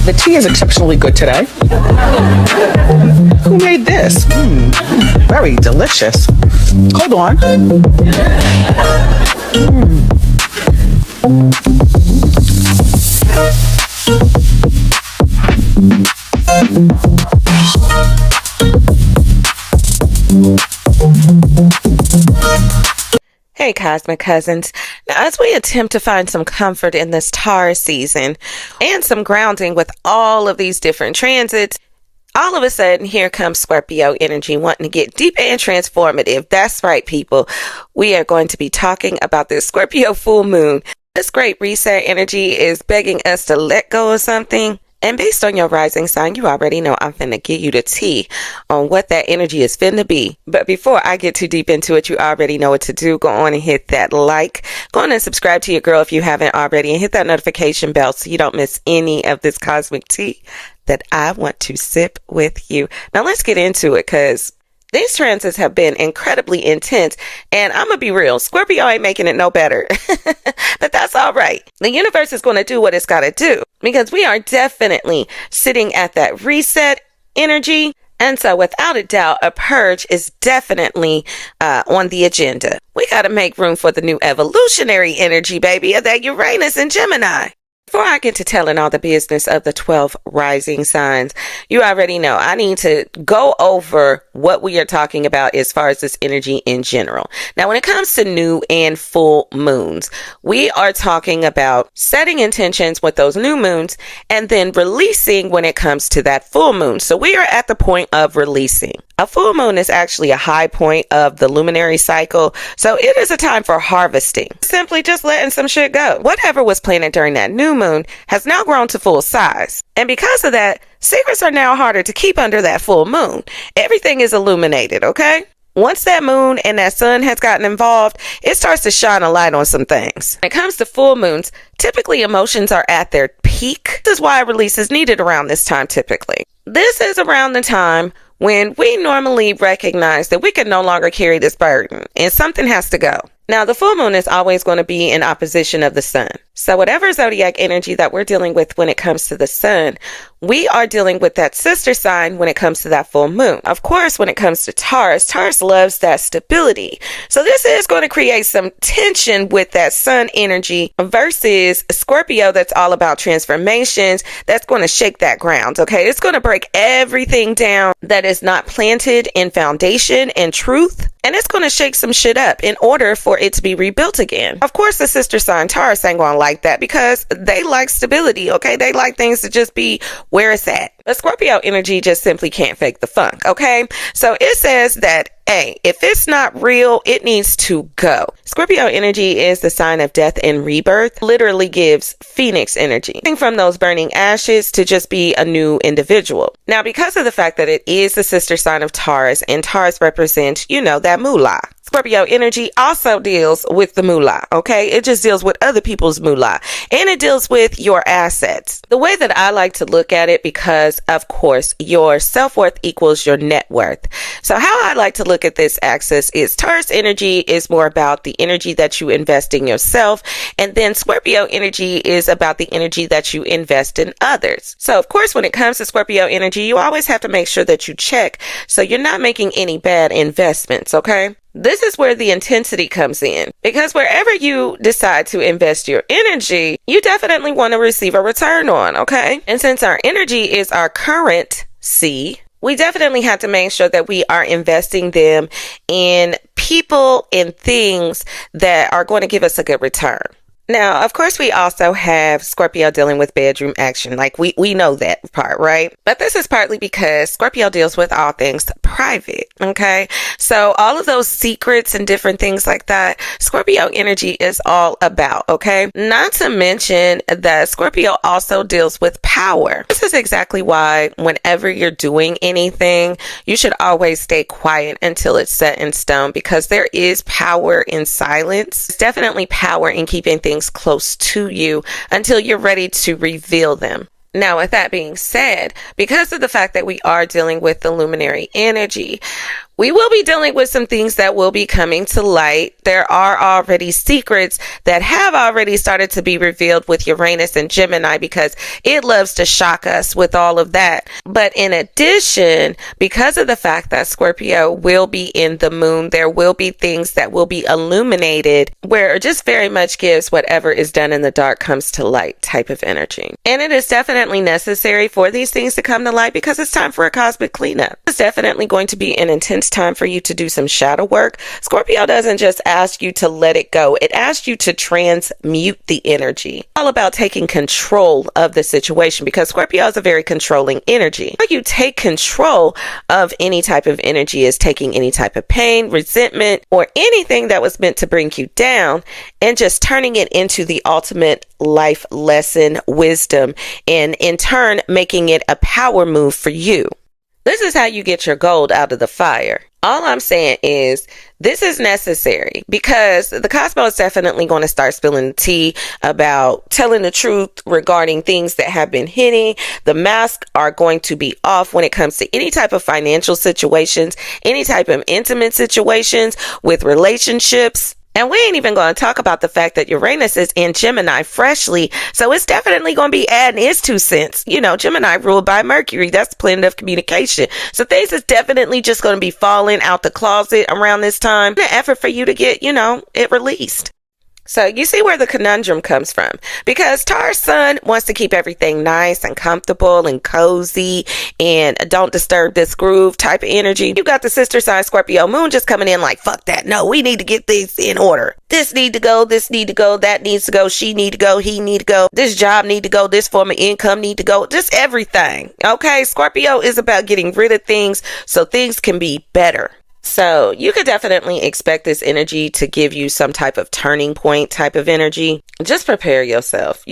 The tea is exceptionally good today. Who made this? Very delicious. Hold on. Hey Cosmic Cousins. Now, as we attempt to find some comfort in this Taurus season and some grounding with all of these different transits, all of a sudden here comes Scorpio energy wanting to get deep and transformative. That's right, people. We are going to be talking about this Scorpio full moon. This great reset energy is begging us to let go of something. And based on your rising sign, you already know I'm finna give you the tea on what that energy is finna be. But before I get too deep into it, you already know what to do. Go on and hit that like. Go on and subscribe to your girl if you haven't already. And hit that notification bell so you don't miss any of this cosmic tea that I want to sip with you. Now let's get into it, because these transits have been incredibly intense, and I'm going to be real, Scorpio ain't making it no better, but that's all right. The universe is going to do what it's got to do, because we are definitely sitting at that reset energy. And so without a doubt, a purge is definitely on the agenda. We got to make room for the new evolutionary energy, baby, of that Uranus and Gemini. Before I get to telling all the business of the 12 rising signs, you already know I need to go over what we are talking about as far as this energy in general. Now, when it comes to new and full moons, we are talking about setting intentions with those new moons and then releasing when it comes to that full moon. So we are at the point of releasing. A full moon is actually a high point of the luminary cycle, so it is a time for harvesting. Simply just letting some shit go. Whatever was planted during that new moon has now grown to full size. And because of that, secrets are now harder to keep under that full moon. Everything is illuminated, okay? Once that moon and that sun has gotten involved, it starts to shine a light on some things. When it comes to full moons, typically emotions are at their peak. This is why a release is needed around this time typically. This is around the time when we normally recognize that we can no longer carry this burden and something has to go. Now, the full moon is always going to be in opposition of the sun. So whatever zodiac energy that we're dealing with when it comes to the sun, we are dealing with that sister sign when it comes to that full moon. Of course, when it comes to Taurus, Taurus loves that stability. So this is going to create some tension with that sun energy versus Scorpio that's all about transformations. That's going to shake that ground, okay? It's going to break everything down that is not planted in foundation and truth. And it's going to shake some shit up in order for it to be rebuilt again. Of course, the sister sign Taurus ain't going to like that because they like stability, okay? They like things to just be where it's at. But Scorpio energy just simply can't fake the funk, okay? So it says that, hey, if it's not real, it needs to go. Scorpio energy is the sign of death and rebirth. Literally gives phoenix energy. From those burning ashes to just be a new individual. Now, because of the fact that it is the sister sign of Taurus, and Taurus represents, you know, that moolah. Scorpio energy also deals with the moolah, okay? It just deals with other people's moolah. And it deals with your assets. The way that I like to look at it, because, of course, your self-worth equals your net worth. So how I like to look at this axis is Taurus energy is more about the energy that you invest in yourself. And then Scorpio energy is about the energy that you invest in others. So, of course, when it comes to Scorpio energy, you always have to make sure that you check so you're not making any bad investments, okay? This is where the intensity comes in, because wherever you decide to invest your energy, you definitely want to receive a return on, okay? And since our energy is our currency, we definitely have to make sure that we are investing them in people and things that are going to give us a good return. Now, of course, we also have Scorpio dealing with bedroom action. Like we know that part, right? But this is partly because Scorpio deals with all things private. Okay. So all of those secrets and different things like that, Scorpio energy is all about. Okay. Not to mention that Scorpio also deals with power. This is exactly why whenever you're doing anything, you should always stay quiet until it's set in stone, because there is power in silence. There's definitely power in keeping things close to you until you're ready to reveal them. Now, with that being said, because of the fact that we are dealing with the luminary energy, We will be dealing with some things that will be coming to light. There are already secrets that have already started to be revealed with Uranus and Gemini because it loves to shock us with all of that. But in addition, because of the fact that Scorpio will be in the moon, there will be things that will be illuminated where it just very much gives whatever is done in the dark comes to light type of energy. And it is definitely necessary for these things to come to light because it's time for a cosmic cleanup. It's definitely going to be an intense time for you to do some shadow work. Scorpio doesn't just ask you to let it go. It asks you to transmute the energy. All about taking control of the situation because Scorpio is a very controlling energy. How you take control of any type of energy is taking any type of pain, resentment, or anything that was meant to bring you down and just turning it into the ultimate life lesson, wisdom, and in turn making it a power move for you. This is how you get your gold out of the fire. All I'm saying is this is necessary because the cosmos is definitely going to start spilling the tea about telling the truth regarding things that have been hitting. The masks are going to be off when it comes to any type of financial situations, any type of intimate situations with relationships. And we ain't even going to talk about the fact that Uranus is in Gemini freshly. So it's definitely going to be adding its 2 cents. You know, Gemini ruled by Mercury. That's the planet of communication. So things is definitely just going to be falling out the closet around this time. The effort for you to get, it released. So you see where the conundrum comes from because Taurus sun wants to keep everything nice and comfortable and cozy and don't disturb this groove type of energy. You got the sister sign Scorpio Moon just coming in like, fuck that. No, we need to get things in order. This need to go, this need to go, that needs to go, she need to go, he need to go, this job need to go, this form of income need to go, just everything. Okay, Scorpio is about getting rid of things so things can be better. So you could definitely expect this energy to give you some type of turning point type of energy. Just prepare yourself,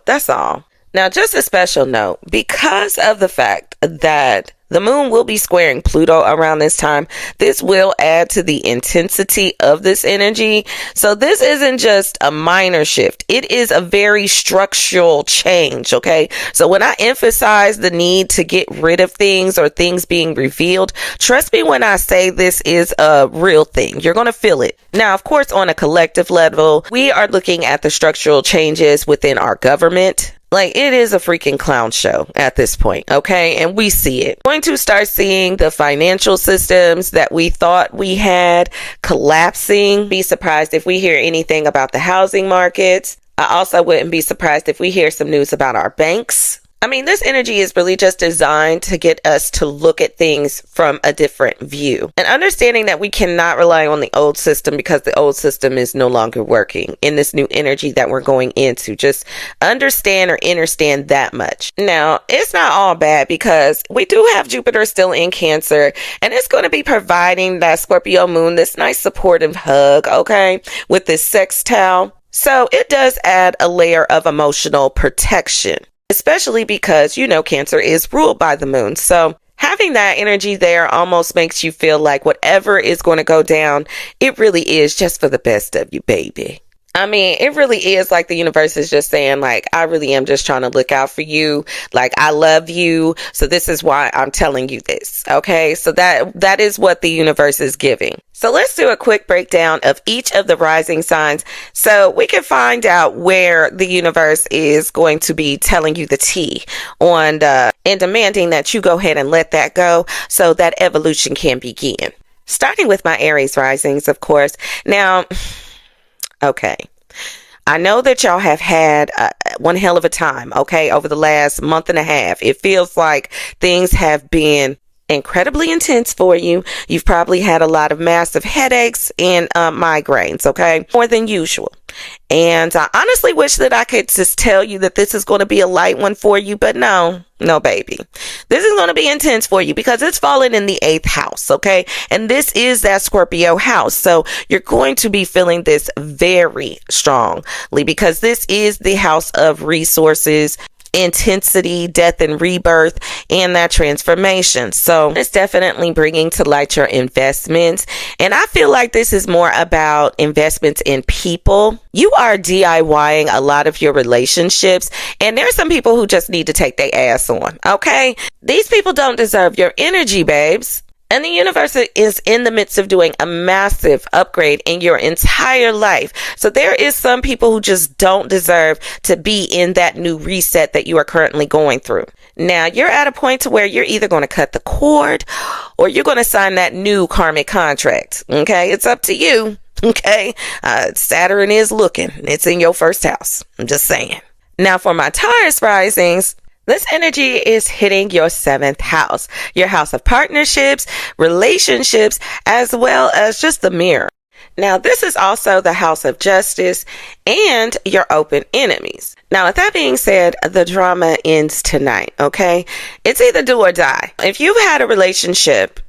that's all. Now, just a special note, because of the fact that the moon will be squaring Pluto around this time, this will add to the intensity of this energy. So this isn't just a minor shift. It is a very structural change. Okay. So when I emphasize the need to get rid of things or things being revealed, trust me when I say this is a real thing. You're going to feel it. Now, of course, on a collective level, we are looking at the structural changes within our government. Like, it is a freaking clown show at this point, okay? And we see it. We're going to start seeing the financial systems that we thought we had collapsing. Be surprised if we hear anything about the housing markets. I also wouldn't be surprised if we hear some news about our banks. I mean, this energy is really just designed to get us to look at things from a different view and understanding that we cannot rely on the old system because the old system is no longer working in this new energy that we're going into. Just understand or understand that much. Now, it's not all bad because we do have Jupiter still in Cancer and it's going to be providing that Scorpio moon this nice supportive hug, okay, with this sextile. So it does add a layer of emotional protection. Especially because, Cancer is ruled by the moon. So having that energy there almost makes you feel like whatever is going to go down, it really is just for the best of you, baby. I mean, it really is like the universe is just saying, like, I really am just trying to look out for you. Like, I love you. So this is why I'm telling you this. Okay. So that is what the universe is giving. So let's do a quick breakdown of each of the rising signs so we can find out where the universe is going to be telling you the tea on and demanding that you go ahead and let that go so that evolution can begin. Starting with my Aries risings, of course. Now, okay. I know that y'all have had one hell of a time, okay, over the last month and a half. It feels like things have been incredibly intense for you. You've probably had a lot of massive headaches and migraines, okay, more than usual. And I honestly wish that I could just tell you that this is going to be a light one for you, but no, baby. This is going to be intense for you because it's falling in the 8th house, okay? And this is that Scorpio house. So you're going to be feeling this very strongly because this is the house of resources, intensity, death and rebirth, and that transformation. So it's definitely bringing to light your investments. And I feel like this is more about investments in people. You are DIYing a lot of your relationships, and there's some people who just need to take their ass on, okay? These people don't deserve your energy, babes. And the universe is in the midst of doing a massive upgrade in your entire life. So there is some people who just don't deserve to be in that new reset that you are currently going through. Now, you're at a point to where you're either going to cut the cord or you're going to sign that new karmic contract. Okay, it's up to you. Okay, Saturn is looking. It's in your first house. I'm just saying. Now, for my Taurus risings, this energy is hitting your 7th house, your house of partnerships, relationships, as well as just the mirror. Now, this is also the house of justice and your open enemies. Now, with that being said, the drama ends tonight, okay? It's either do or die. If you've had a relationship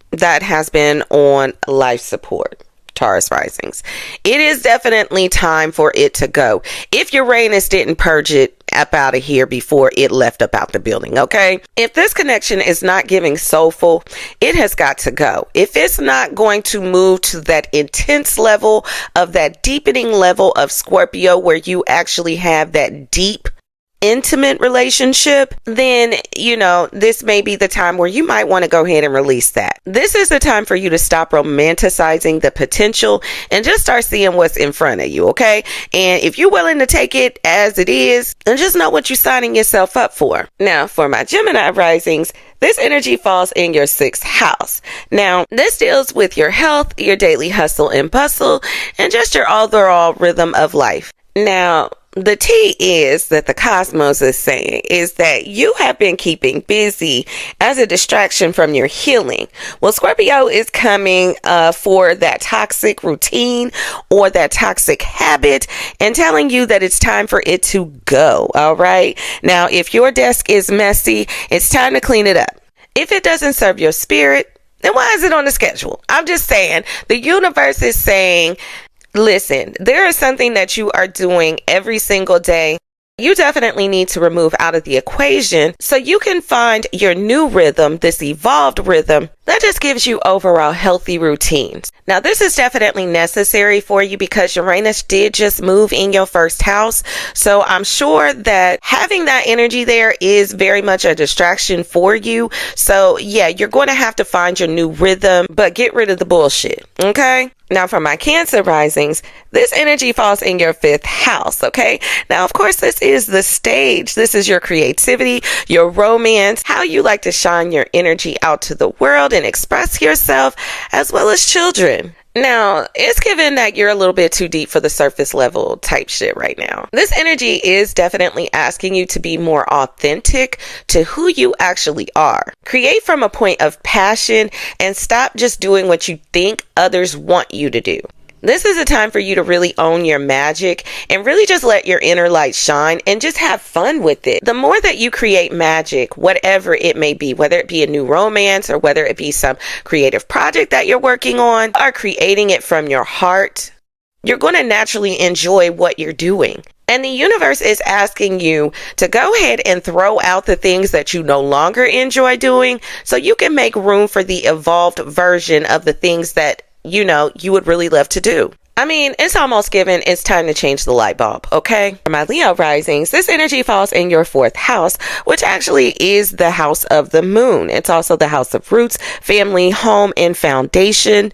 that has been on life support, Taurus risings, it is definitely time for it to go. If Uranus didn't purge it up out of here before it left up out the building, okay? If this connection is not giving soulful, it has got to go. If it's not going to move to that intense level of that deepening level of Scorpio where you actually have that deep intimate relationship, then, this may be the time where you might want to go ahead and release that. This is the time for you to stop romanticizing the potential and just start seeing what's in front of you, okay? And if you're willing to take it as it is, then just know what you're signing yourself up for. Now, for my Gemini risings, this energy falls in your 6th house. Now, this deals with your health, your daily hustle and bustle, and just your overall rhythm of life. Now, the tea is that the cosmos is saying is that you have been keeping busy as a distraction from your healing. Well, Scorpio is coming for that toxic routine or that toxic habit and telling you that it's time for it to go. All right. Now, if your desk is messy, it's time to clean it up. If it doesn't serve your spirit, then why is it on the schedule? I'm just saying the universe is saying, listen, there is something that you are doing every single day. You definitely need to remove out of the equation so you can find your new rhythm, this evolved rhythm that just gives you overall healthy routines. Now, this is definitely necessary for you because Uranus did just move in your 1st house. So I'm sure that having that energy there is very much a distraction for you. So yeah, you're going to have to find your new rhythm, but get rid of the bullshit. Okay. Now, for my Cancer risings, this energy falls in your 5th house, okay? Now, of course, this is the stage. This is your creativity, your romance, how you like to shine your energy out to the world and express yourself, as well as children. Now, it's given that you're a little bit too deep for the surface level type shit right now. This energy is definitely asking you to be more authentic to who you actually are. Create from a point of passion and stop just doing what you think others want you to do. This is a time for you to really own your magic and really just let your inner light shine and just have fun with it. The more that you create magic, whatever it may be, whether it be a new romance or whether it be some creative project that you're working on or creating it from your heart, you're going to naturally enjoy what you're doing. And the universe is asking you to go ahead and throw out the things that you no longer enjoy doing so you can make room for the evolved version of the things that you would really love to do. I mean, it's almost given it's time to change the light bulb, okay? For my Leo risings, this energy falls in your 4th house, which actually is the house of the moon. It's also the house of roots, family, home, and foundation,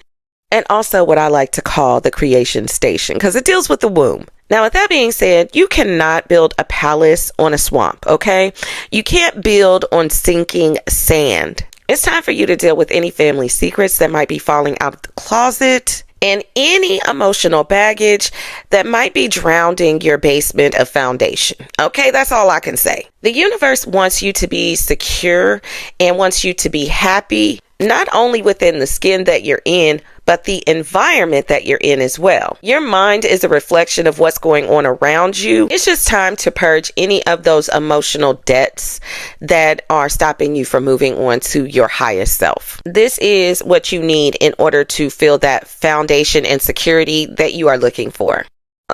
and also what I like to call the creation station because it deals with the womb. Now, with that being said, you cannot build a palace on a swamp, okay? You can't build on sinking sand. It's time for you to deal with any family secrets that might be falling out of the closet and any emotional baggage that might be drowning your basement of foundation. Okay, that's all I can say. The universe wants you to be secure and wants you to be happy, not only within the skin that you're in, but the environment that you're in as well. Your mind is a reflection of what's going on around you. It's just time to purge any of those emotional debts that are stopping you from moving on to your highest self. This is what you need in order to feel that foundation and security that you are looking for.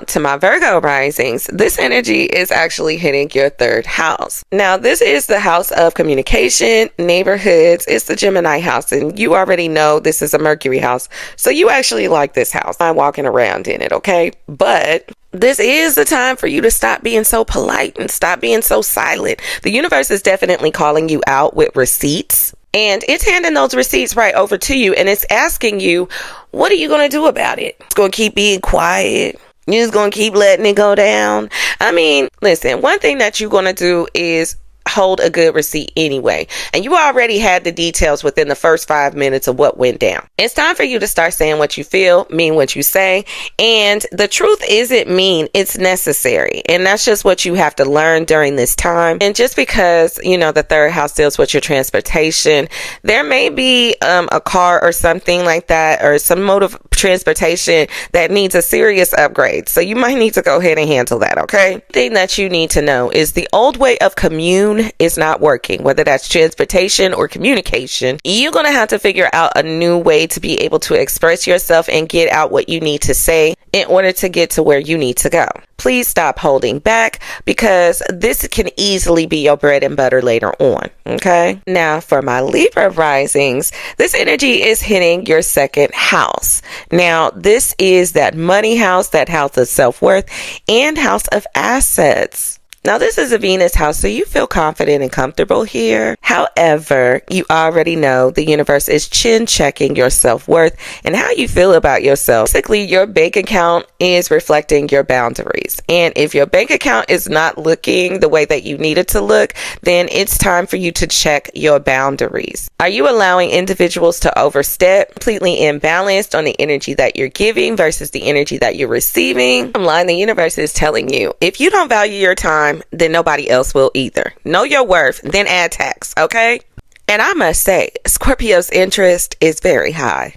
To my Virgo risings, this energy is actually hitting your 3rd house. Now, this is the house of communication, neighborhoods. It's the Gemini house, and you already know this is a Mercury house. So you actually like this house. I'm walking around in it, okay? But this is the time for you to stop being so polite and stop being so silent. The universe is definitely calling you out with receipts. And it's handing those receipts right over to you, and it's asking you, what are you going to do about it? It's going to keep being quiet. You're just going to keep letting it go down. I mean, listen, one thing that you're going to do is hold a good receipt anyway. And you already had the details within the first 5 minutes of what went down. It's time for you to start saying what you feel, mean what you say. And the truth isn't mean, it's necessary. And that's just what you have to learn during this time. And just because, you know, the third house deals with your transportation, there may be a car or something like that, or some mode of transportation that needs a serious upgrade. So you might need to go ahead and handle that, okay? The thing that you need to know is the old way of commune is not working, whether that's transportation or communication. You're going to have to figure out a new way to be able to express yourself and get out what you need to say in order to get to where you need to go. Please stop holding back, because this can easily be your bread and butter later on. Okay. Now for my Libra risings, this energy is hitting your second house. Now this is that money house, that house of self-worth, and house of assets. Now, this is a Venus house, so you feel confident and comfortable here. However, you already know the universe is chin checking your self-worth and how you feel about yourself. Basically, your bank account is reflecting your boundaries. And if your bank account is not looking the way that you need it to look, then it's time for you to check your boundaries. Are you allowing individuals to overstep, completely imbalanced on the energy that you're giving versus the energy that you're receiving? Bottom line, the universe is telling you, if you don't value your time, then nobody else will either. Know your worth, then add tax, okay? And I must say, Scorpio's interest is very high.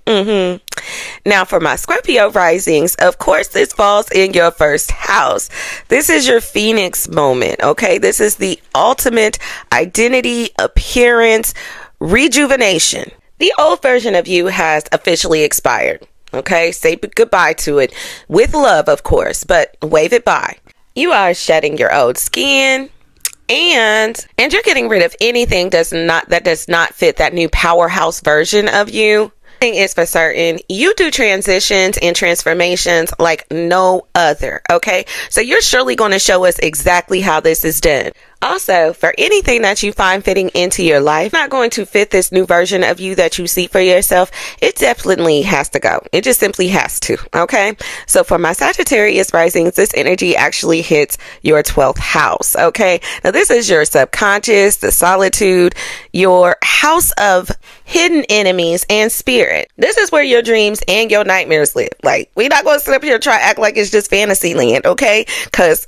Now for my Scorpio risings, of course, this falls in your first house. This is your Phoenix moment, okay? This is the ultimate identity, appearance, rejuvenation. The old version of you has officially expired, okay? Say goodbye to it with love, of course, but wave it by. You are shedding your old skin, and you're getting rid of anything that does not fit that new powerhouse version of you. Thing is for certain, you do transitions and transformations like no other, okay? So you're surely going to show us exactly how this is done. Also, for anything that you find fitting into your life, not going to fit this new version of you that you see for yourself, it definitely has to go. It just simply has to, okay? So for my Sagittarius risings, this energy actually hits your 12th house, okay? Now this is your subconscious, the solitude, your house of hidden enemies and spirit. This is where your dreams and your nightmares live. Like, we're not going to sit up here and try to act like it's just fantasy land, okay? Because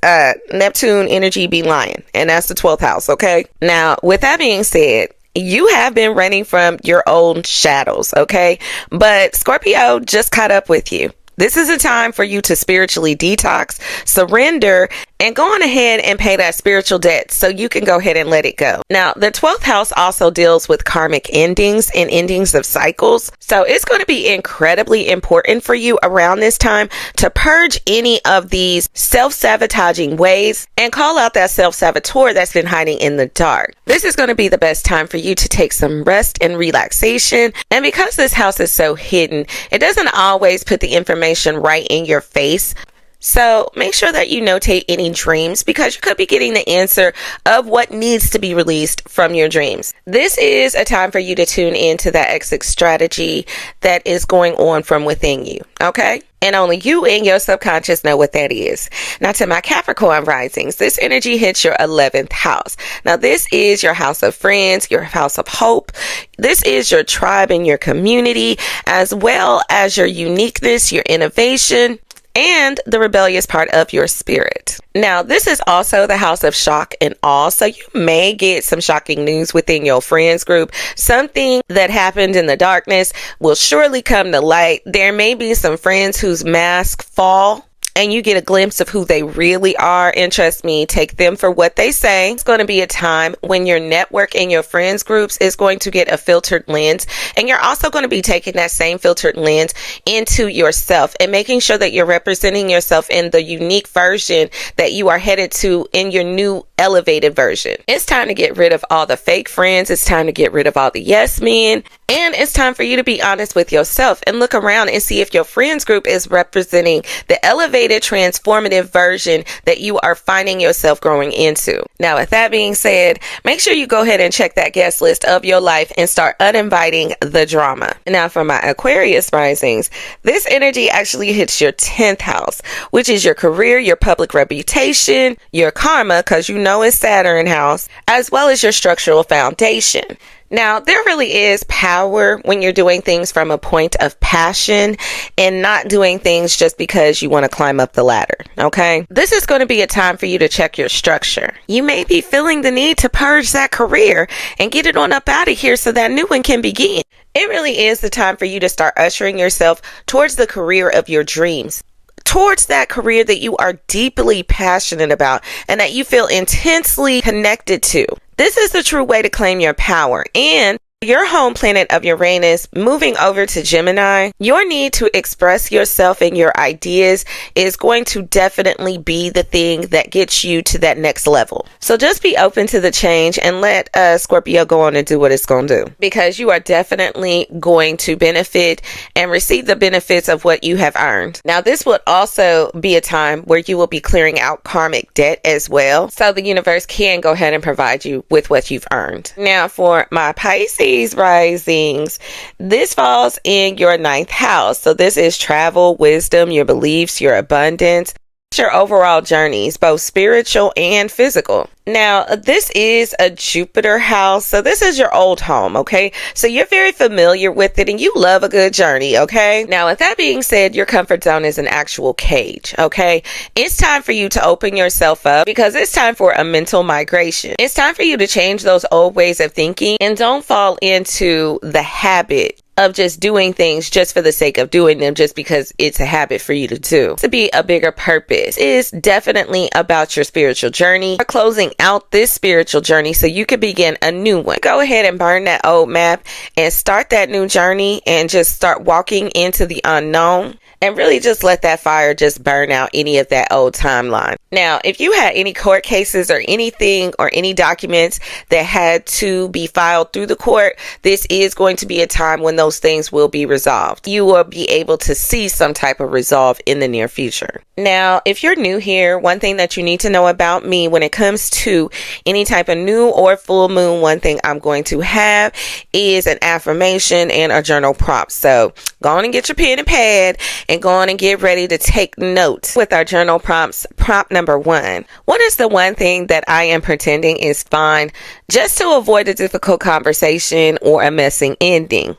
Neptune energy be lying, and that's the 12th house, okay? Now, with that being said, you have been running from your own shadows, okay? But Scorpio just caught up with you. This is a time for you to spiritually detox, surrender, and go on ahead and pay that spiritual debt so you can go ahead and let it go. Now, the 12th house also deals with karmic endings and endings of cycles. So it's going to be incredibly important for you around this time to purge any of these self-sabotaging ways and call out that self-saboteur that's been hiding in the dark. This is going to be the best time for you to take some rest and relaxation. And because this house is so hidden, it doesn't always put the information right in your face. So make sure that you notate any dreams, because you could be getting the answer of what needs to be released from your dreams. This is a time for you to tune into that exit strategy that is going on from within you, okay? And only you and your subconscious know what that is. Now to my Capricorn risings, this energy hits your 11th house. Now this is your house of friends, your house of hope. This is your tribe and your community, as well as your uniqueness, your innovation, and the rebellious part of your spirit. Now, this is also the house of shock and awe, so you may get some shocking news within your friends group. Something that happened in the darkness will surely come to light. There may be some friends whose masks fall, and you get a glimpse of who they really are. And trust me, take them for what they say. It's going to be a time when your network and your friends groups is going to get a filtered lens. And you're also going to be taking that same filtered lens into yourself and making sure that you're representing yourself in the unique version that you are headed to in your new elevated version. It's time to get rid of all the fake friends. It's time to get rid of all the yes men. And it's time for you to be honest with yourself and look around and see if your friends group is representing the elevated, transformative version that you are finding yourself growing into. Now, with that being said, make sure you go ahead and check that guest list of your life and start uninviting the drama. Now, for my Aquarius risings, this energy actually hits your 10th house, which is your career, your public reputation, your karma, because you know it's Saturn house, as well as your structural foundation. Now, there really is power when you're doing things from a point of passion and not doing things just because you want to climb up the ladder, okay? This is going to be a time for you to check your structure. You may be feeling the need to purge that career and get it on up out of here so that new one can begin. It really is the time for you to start ushering yourself towards the career of your dreams, towards that career that you are deeply passionate about and that you feel intensely connected to. This is the true way to claim your power. And your home planet of Uranus moving over to Gemini, your need to express yourself and your ideas is going to definitely be the thing that gets you to that next level. So just be open to the change and let Scorpio go on and do what it's going to do, because you are definitely going to benefit and receive the benefits of what you have earned. Now, this would also be a time where you will be clearing out karmic debt as well, so the universe can go ahead and provide you with what you've earned. Now, for my Pisces risings, this falls in your 9th house. So this is travel, wisdom, your beliefs, your abundance, your overall journeys, both spiritual and physical. Now, this is a Jupiter house, so this is your old home, okay? So you're very familiar with it and you love a good journey, okay? Now, with that being said, your comfort zone is an actual cage, okay? It's time for you to open yourself up because it's time for a mental migration. It's time for you to change those old ways of thinking and don't fall into the habit of just doing things just for the sake of doing them, just because it's a habit for you to do. To be a bigger purpose is definitely about your spiritual journey. You're closing out this spiritual journey so you can begin a new one. Go ahead and burn that old map and start that new journey and just start walking into the unknown. And really just let that fire just burn out any of that old timeline. Now, if you had any court cases or anything or any documents that had to be filed through the court, this is going to be a time when those things will be resolved. You will be able to see some type of resolve in the near future. Now, if you're new here, one thing that you need to know about me when it comes to any type of new or full moon, one thing I'm going to have is an affirmation and a journal prompt. So go on and get your pen and pad and go on and get ready to take notes with our journal prompts. Prompt number 1. What is the one thing that I am pretending is fine just to avoid a difficult conversation or a messy ending?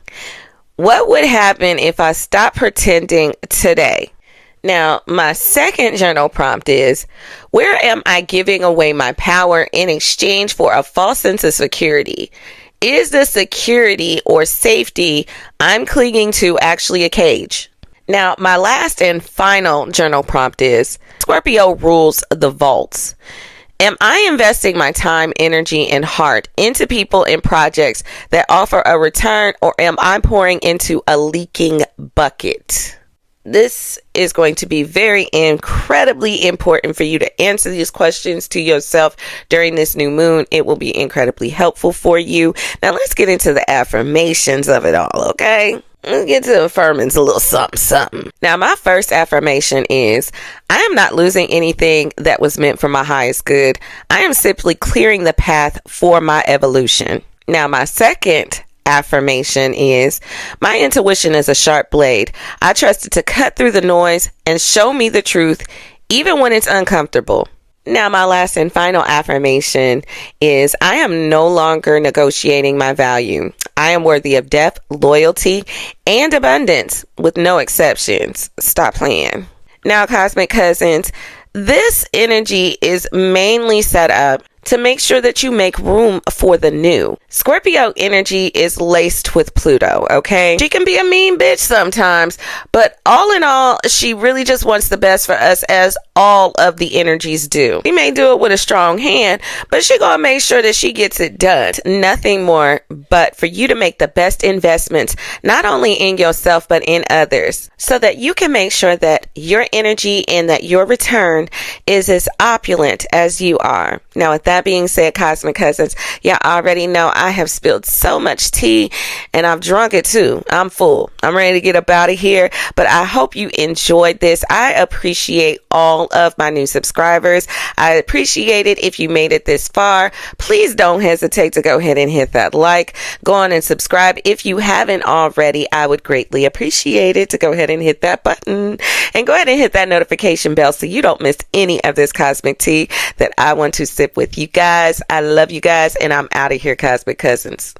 What would happen if I stopped pretending today? Now, my second journal prompt is, where am I giving away my power in exchange for a false sense of security? Is the security or safety I'm clinging to actually a cage? Now, my last and final journal prompt is, Scorpio rules the vaults. Am I investing my time, energy, and heart into people and projects that offer a return, or am I pouring into a leaking bucket? This is going to be very incredibly important for you to answer these questions to yourself during this new moon. It will be incredibly helpful for you. Now let's get into the affirmations of it all, okay? Let's get to affirming a little something. Now, my first affirmation is, I am not losing anything that was meant for my highest good. I am simply clearing the path for my evolution. Now, my second affirmation is, my intuition is a sharp blade. I trust it to cut through the noise and show me the truth, even when it's uncomfortable. Now, my last and final affirmation is, I am no longer negotiating my value. I am worthy of depth, loyalty, and abundance with no exceptions. Stop playing. Now, cosmic cousins, this energy is mainly set up to make sure that you make room for the new. Scorpio energy is laced with Pluto, okay? She can be a mean bitch sometimes, but all in all, she really just wants the best for us, as all of the energies do. She may do it with a strong hand, but she gonna make sure that she gets it done. Nothing more but for you to make the best investments, not only in yourself, but in others, so that you can make sure that your energy and that your return is as opulent as you are. Now, with that being said, cosmic cousins, you already know I have spilled so much tea and I've drunk it too. I'm full. I'm ready to get up out of here, but I hope you enjoyed this. I appreciate all of my new subscribers. I appreciate it if you made it this far. Please don't hesitate to go ahead and hit that like. Go on and subscribe if you haven't already. I would greatly appreciate it to go ahead and hit that button and go ahead and hit that notification bell so you don't miss any of this cosmic tea that I want to sip with you guys. I love you guys, and I'm out of here, Cosmic Cousins.